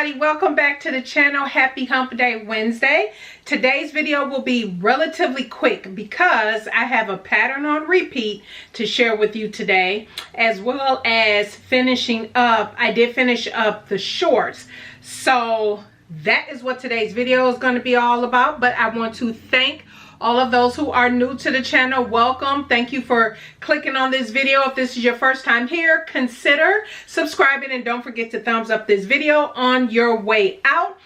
everybody, welcome back to the channel. Happy Hump Day Wednesday. Today's video will be relatively quick because I have a pattern on repeat to share with you today, as well as finishing up. I did finish up the shorts, so that is what today's video is going to be all about. But I want to thank all of those who are new to the channel. Welcome. Thank you for clicking on this video. If this is your first time here, consider subscribing and don't forget to thumbs up this video on your way out.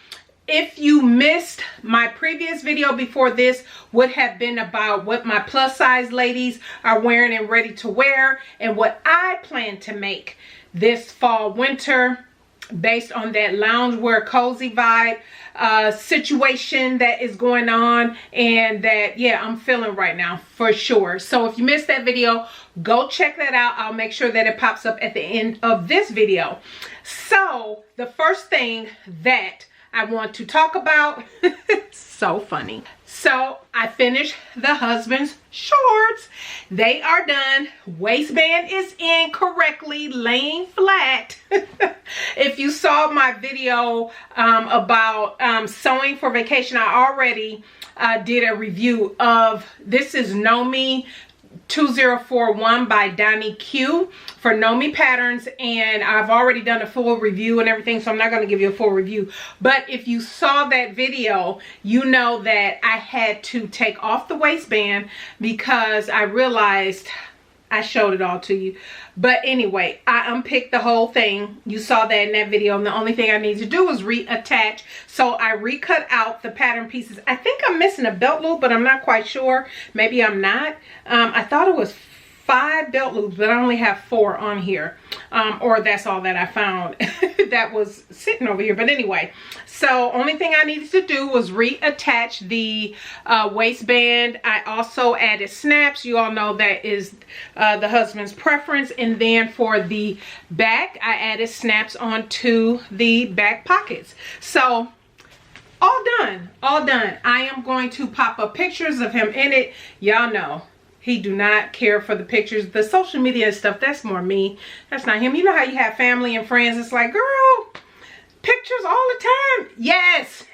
If you missed my previous video before this, would have been about what my plus size ladies are wearing and ready to wear, and what I plan to make this fall winter based on that loungewear cozy vibe situation that is going on, and that I'm feeling right now for sure. So if you missed that video, go check that out. I'll make sure that it pops up at the end of this video. So the first thing that I want to talk about so funny. So I finished the husband's shorts. They are done. Waistband is in correctly, laying flat. If you saw my video about sewing for vacation, I already did a review of, this is Know Me 2041 by Donnie Q for Know Me patterns, and I've already done a full review and everything, so I'm not going to give you a full review. But if you saw that video, you know that I had to take off the waistband because I realized I showed it all to you. But anyway, I unpicked the whole thing. You saw that in that video, and the only thing I need to do was reattach. So I recut out the pattern pieces. I think I'm missing a belt loop, but I'm not quite sure. Maybe I'm not. I thought it was 5 belt loops, but I only have 4 on here, or that's all that I found that was sitting over here. But anyway, so only thing I needed to do was reattach the waistband. I also added snaps. You all know that is the husband's preference. And then for the back, I added snaps onto the back pockets. So all done, all done. I am going to pop up pictures of him in it. Y'all know he do not care for the pictures. The social media stuff, that's more me. That's not him. You know how you have family and friends, it's like, girl, pictures all the time. Yes.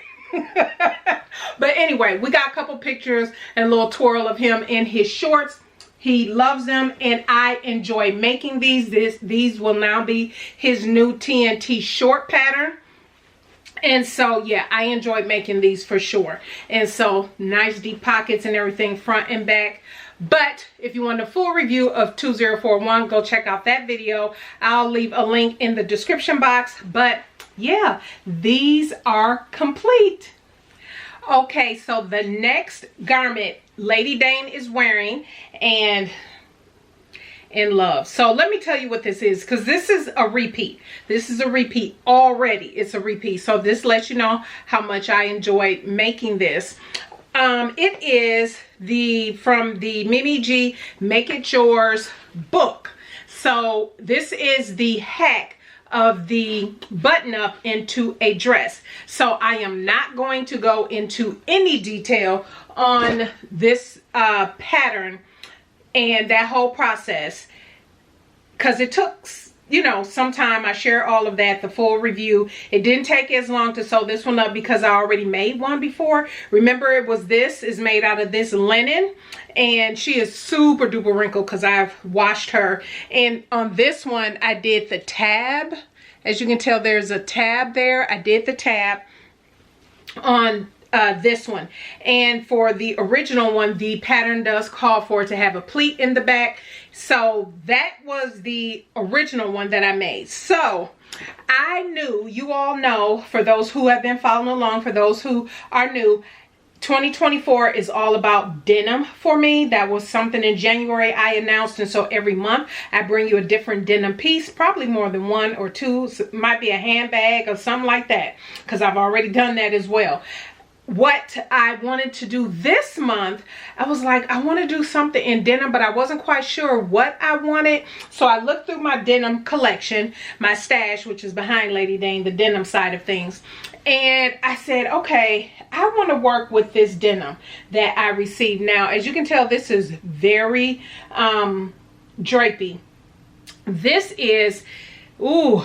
But anyway, we got a couple pictures and a little twirl of him in his shorts. He loves them, and I enjoy making these. These will now be his new TNT short pattern. And so, yeah, I enjoyed making these for sure. And so, nice deep pockets and everything, front and back. But if you want a full review of 2041, go check out that video. I'll leave a link in the description box. But yeah, these are complete. Okay, so the next garment Lady Dane is wearing and in love. So let me tell you what this is, because this is a repeat. This is a repeat already. It's a repeat. So this lets you know how much I enjoyed making this. It is from the MiMiG Make It Yours book. So this is the hack of the button up into a dress. So I am not going to go into any detail on this pattern and that whole process, because it took, you know, some time. I share all of that, the full review. It didn't take as long to sew this one up because I already made one before. Remember, it was this is made out of this linen, and she is super duper wrinkled because I've washed her. And on this one, I did the tab. As you can tell, there's a tab there. I did the tab on this one. And for the original one, the pattern does call for it to have a pleat in the back. So that was the original one that I made. So I knew, you all know, for those who have been following along, for those who are new, 2024 is all about denim for me. That was something in January I announced, and so every month I bring you a different denim piece, probably more than 1 or 2. So it might be a handbag or something like that, because I've already done that as well. What I wanted to do this month, I was like, I want to do something in denim, but I wasn't quite sure what I wanted. So I looked through my denim collection, my stash, which is behind Lady Dane, the denim side of things. And I said, okay, I want to work with this denim that I received. Now, as you can tell, this is very drapey. This is Ooh,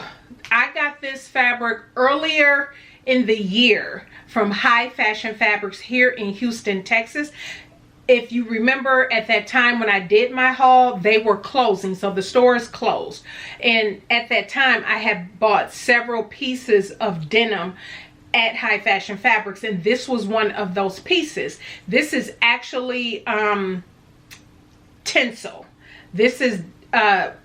I got this fabric earlier in the year from High Fashion Fabrics here in Houston, Texas. If you remember, at that time when I did my haul, they were closing, so the store is closed. And at that time, I had bought several pieces of denim at High Fashion Fabrics, and this was one of those pieces. This is actually tencel. This is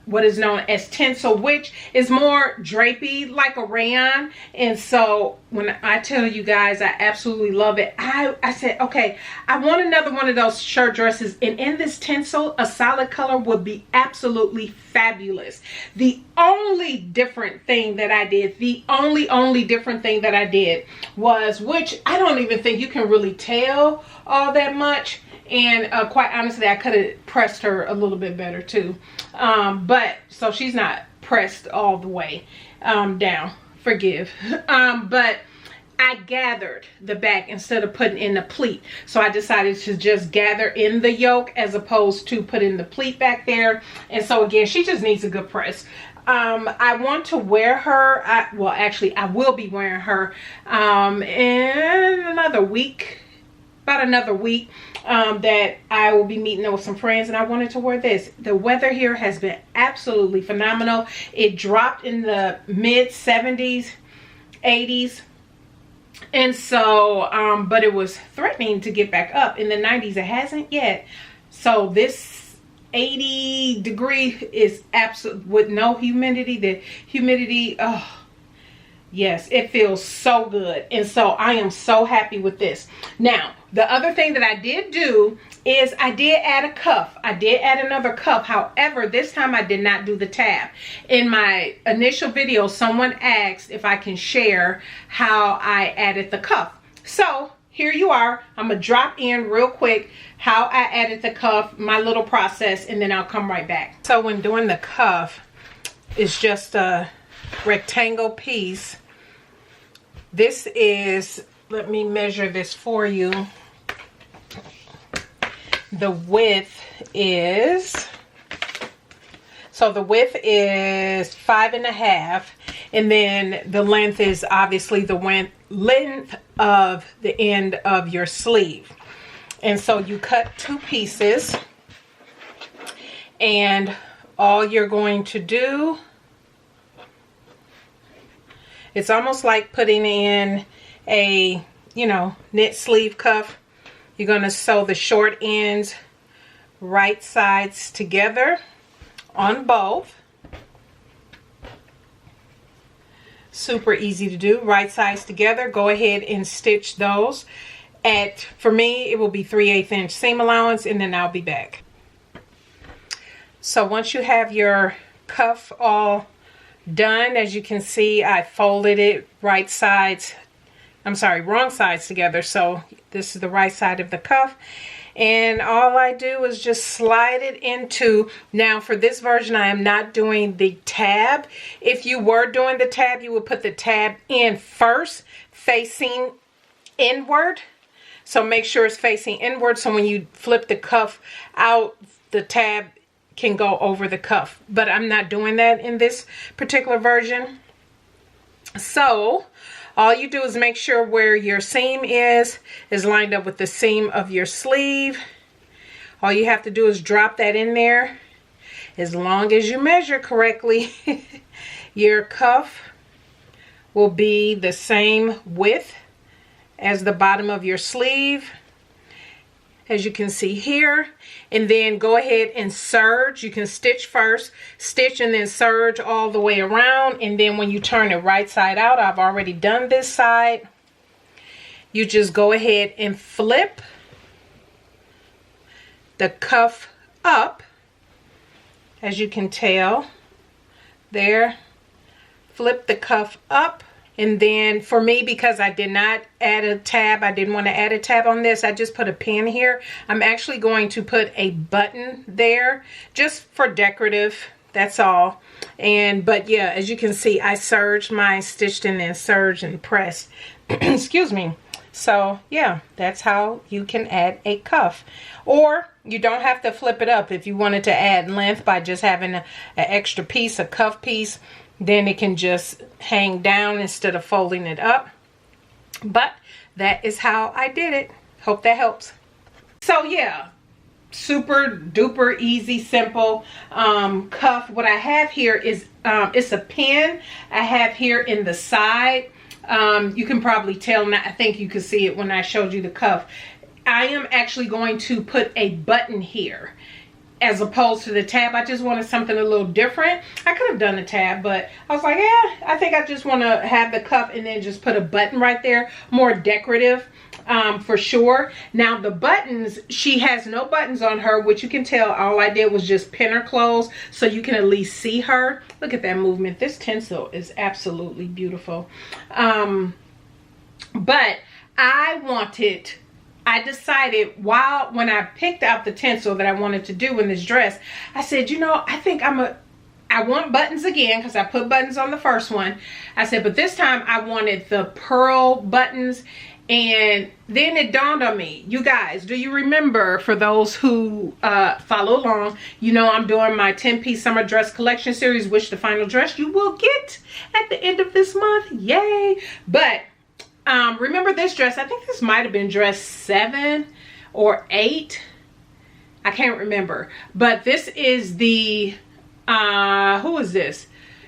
what is known as tencel, which is more drapey like a rayon. And so when I tell you guys I absolutely love it, I said, okay, I want another one of those shirt dresses, and in this tencel, a solid color would be absolutely fabulous. The only different thing that I did, was, which I don't even think you can really tell all that much, and quite honestly, I could have pressed her a little bit better too. But so she's not pressed all the way down. Forgive. But I gathered the back instead of putting in the pleat. So I decided to just gather in the yoke as opposed to put in the pleat back there. And so again, she just needs a good press. I want to wear her. Well, actually, I will be wearing her in another week. About another week that I will be meeting up with some friends, and I wanted to wear this. The weather here has been absolutely phenomenal. It dropped in the mid 70s, 80s, and so but it was threatening to get back up in the 90s. It hasn't yet. So this 80 degree is absolute with no humidity. The humidity, oh yes, it feels so good. And so I am so happy with this. Now, the other thing that I did do is I did add a cuff. I did add another cuff. However, this time I did not do the tab. In my initial video, someone asked if I can share how I added the cuff. So here you are. I'm going to drop in real quick how I added the cuff, my little process, and then I'll come right back. So when doing the cuff, it's just a rectangle piece. This is, let me measure this for you. The width is, so the width is 5.5, and then the length is obviously the length of the end of your sleeve. And so you cut two pieces, and all you're going to do, it's almost like putting in a, you know, knit sleeve cuff. You're going to sew the short ends right sides together on both. Super easy to do. Right sides together. Go ahead and stitch those at, for me, it will be 3/8 inch seam allowance, and then I'll be back. So once you have your cuff all done, as you can see, I folded it right sides, I'm sorry, wrong sides together. So this is the right side of the cuff, and all I do is just slide it into, now for this version I am not doing the tab. If you were doing the tab, you would put the tab in first, facing inward. So make sure it's facing inward, so when you flip the cuff out, the tab can go over the cuff. But I'm not doing that in this particular version. So all you do is make sure where your seam is lined up with the seam of your sleeve. All you have to do is drop that in there. As long as you measure correctly, your cuff will be the same width as the bottom of your sleeve, as you can see here. And then go ahead and serge. You can stitch first, stitch and then serge all the way around. And then when you turn it right side out, I've already done this side, you just go ahead and flip the cuff up, as you can tell there. Flip the cuff up. And then for me, because I did not add a tab, I didn't want to add a tab on this, I just put a pin here. I'm actually going to put a button there just for decorative, that's all. And but yeah, as you can see, I serged mine, stitched and then serged and pressed. Excuse me. So yeah, that's how you can add a cuff. Or you don't have to flip it up if you wanted to add length by just having an extra piece, a cuff piece. then it can just hang down instead of folding it up. But that is how I did it. Hope that helps. So yeah, super duper easy, simple cuff. What I have here is it's a pin I have here in the side. You can probably tell now. I think you could see it when I showed you the cuff. I am actually going to put a button here as opposed to the tab. I just wanted something a little different. I could have done a tab, but I was like, yeah, I think I just want to have the cuff and then just put a button right there. More decorative for sure. Now the buttons, she has no buttons on her, which you can tell all I did was just pin her clothes so you can at least see her. Look at that movement. This tinsel is absolutely beautiful. But I decided when I picked out the tinsel that I wanted to do in this dress, I said, you know, I think I want buttons again, because I put buttons on the first one. I said, but this time I wanted the pearl buttons. And then it dawned on me, you guys, do you remember, for those who follow along, you know I'm doing my 10-piece summer dress collection series, which the final dress you will get at the end of this month. Yay. But remember this dress? I think this might have been dress 7 or 8. I can't remember. But this is the, who is this?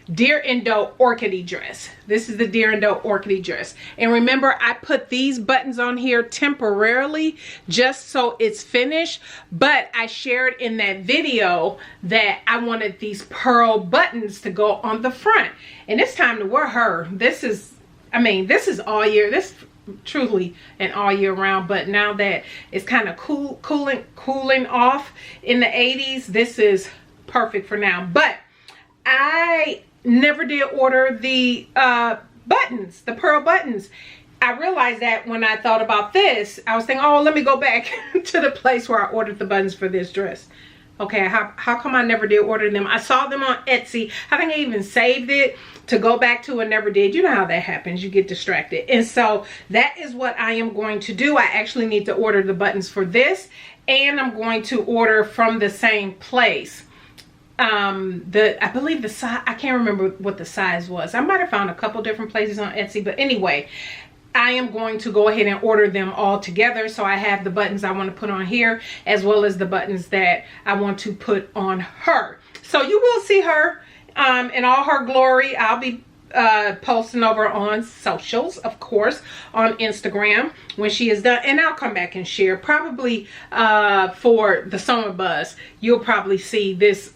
Deer and Doe Orchidee dress. This is the Deer and Doe Orchidee dress. And remember, I put these buttons on here temporarily just so it's finished. But I shared in that video that I wanted these pearl buttons to go on the front. And it's time to wear her. This is, I mean, this is all year. This truly an all year round, but now that it's kind of cooling off in the 80s, this is perfect for now. But I never did order the buttons, the pearl buttons. I realized that when I thought about this, I was thinking, oh, let me go back to the place where I ordered the buttons for this dress. Okay, how come I never did order them? I saw them on Etsy. I think I even saved it to go back to and never did. You know how that happens. You get distracted. And so that is what I am going to do. I actually need to order the buttons for this, and I'm going to order from the same place. I believe the size, I can't remember what the size was. I might have found a couple different places on Etsy, but anyway, I am going to go ahead and order them all together. So I have the buttons I want to put on here, as well as the buttons that I want to put on her. So you will see her in all her glory. I'll be posting over on socials, of course, on Instagram when she is done, and I'll come back and share. Probably for the summer buzz, you'll probably see this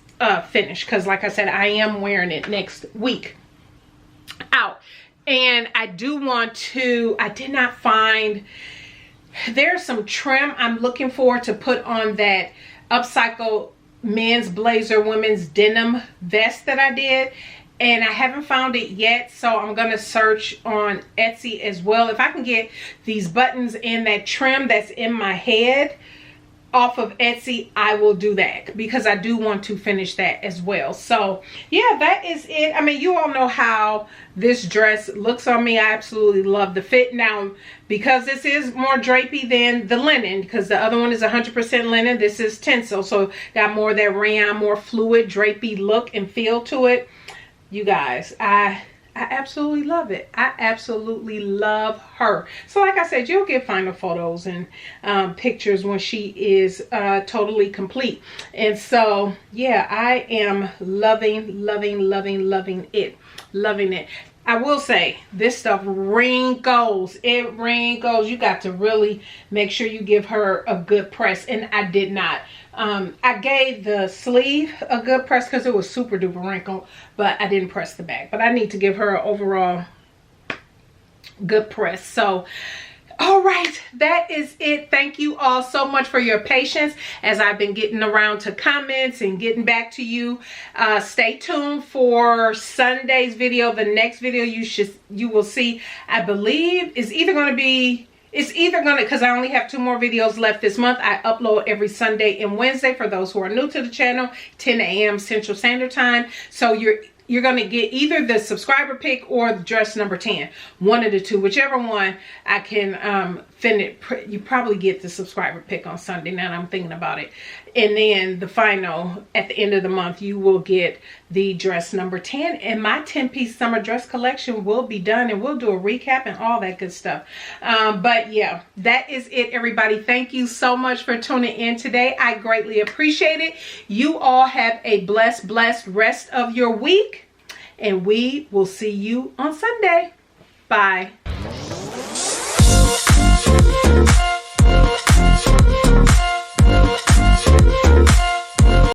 finish, because like I said, I am wearing it next week out. And I do want to, I did not find, there's some trim I'm looking for to put on that upcycle men's blazer women's denim vest that I did, and I haven't found it yet. So I'm gonna search on Etsy as well. If I can get these buttons and that trim that's in my head off of Etsy, I will do that, because I do want to finish that as well. So yeah, that is it. I mean, you all know how this dress looks on me. I absolutely love the fit. Now, because this is more drapey than the linen, because the other one is 100% linen, this is Tencil, so got more of that rayon, more fluid drapey look and feel to it. You guys, I absolutely love it. I absolutely love her. So like I said, you'll get final photos and pictures when she is totally complete. And so yeah, I am loving it. Loving it. I will say, this stuff wrinkles. It wrinkles. You got to really make sure you give her a good press, and I did not. I gave the sleeve a good press because it was super duper wrinkled, but I didn't press the back. But I need to give her an overall good press. So all right, that is it. Thank you all so much for your patience as I've been getting around to comments and getting back to you. Stay tuned for Sunday's video. The next video you will see, I believe, is either going to be, because I only have 2 more videos left this month. I upload every Sunday and Wednesday for those who are new to the channel, 10 a.m. Central Standard Time. So you're going to get either the subscriber pick or the dress number 10. One of the two, whichever one I can you probably get the subscriber pick on Sunday. Now that I'm thinking about it. And then the final, at the end of the month, you will get the dress number 10. And my 10-piece summer dress collection will be done. And we'll do a recap and all that good stuff. But yeah, that is it, everybody. Thank you so much for tuning in today. I greatly appreciate it. You all have a blessed rest of your week. And we will see you on Sunday. Bye.